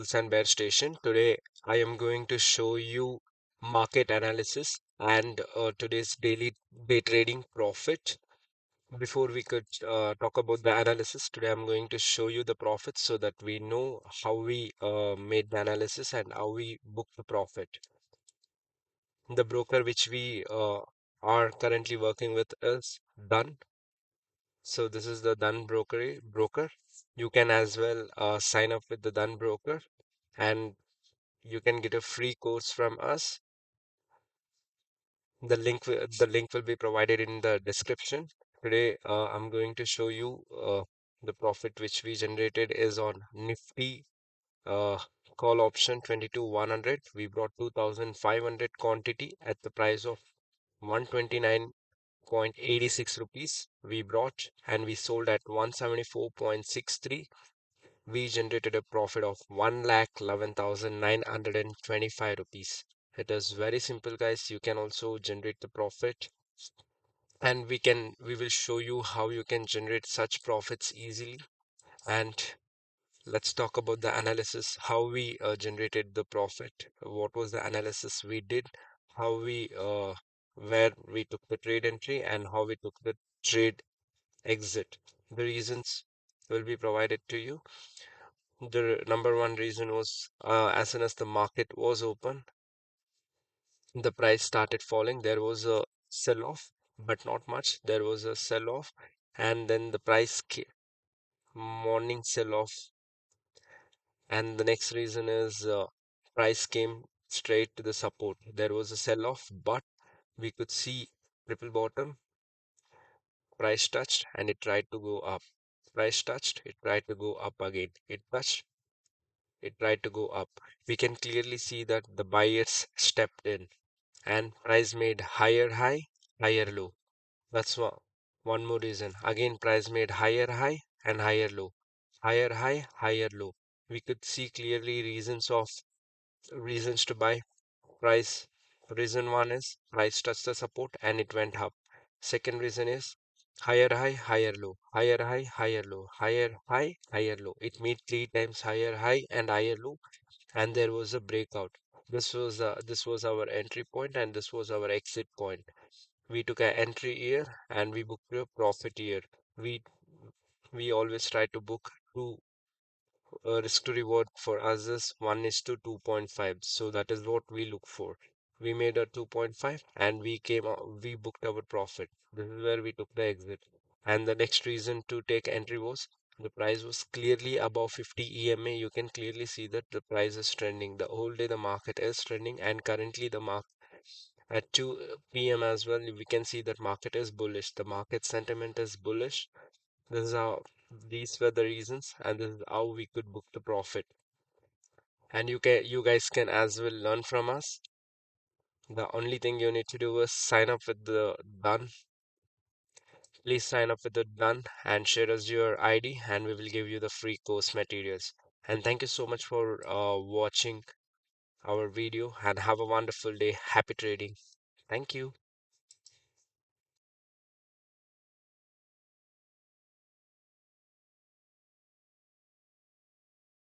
Bulls and Bear Station. Today I am going to show you market analysis and today's daily day trading profit. Before we could talk about the analysis, today I'm going to show you the profit so that we know how we made the analysis and how we book the profit. The broker which we are currently working with is Dun. So this is the Dun broker. You can as well sign up with the Dun broker and you can get a free course from us. The link will be provided in the description. Today I'm going to show you the profit which we generated is on Nifty uh, call option 22-100. We brought 2500 quantity at the price of 129.86 rupees. We brought and we sold at 174.63. We generated a profit of 1,11,925 rupees. It is very simple, guys. You can also generate the profit, and we will show you how you can generate such profits easily. And let's talk about the analysis, how we generated the profit, what was the analysis we did, how we where we took the trade entry and how we took the trade exit. The reasons will be provided to you. The number one reason was as soon as the market was open, the price started falling. There was a sell off, but not much. There was a sell off, and then the morning sell off. And the next reason is price came straight to the support. There was a sell off, but we could see triple bottom, price touched, and it tried to go up. Price touched, it tried to go up again. It touched, it tried to go up. We can clearly see that the buyers stepped in and price made higher high, higher low. That's one more reason. Again, price made higher high and higher low. Higher high, higher low. We could see clearly reasons to buy. Price Reason one is price touched the support and it went up. Second reason is higher high, higher low, higher high, higher low, higher high, higher low. It made three times higher high and higher low, and there was a breakout. This was our entry point and this was our exit point. We took an entry here and we booked a profit here. We always try to book two risk to reward for us is 1 is to 2.5. So that is what we look for. We made a 2.5 and we booked our profit. This is where we took the exit. And the next reason to take entry was the price was clearly above 50 EMA. You can clearly see that the price is trending. The whole day the market is trending, and currently the market at 2 p.m. as well, we can see that market is bullish. The market sentiment is bullish. This is how These were the reasons, and this is how we could book the profit. And you guys can as well learn from us. The only thing you need to do is sign up with the Done. Please sign up with the Done and share us your ID, and we will give you the free course materials. And thank you so much for watching our video, and have a wonderful day. Happy trading. Thank you.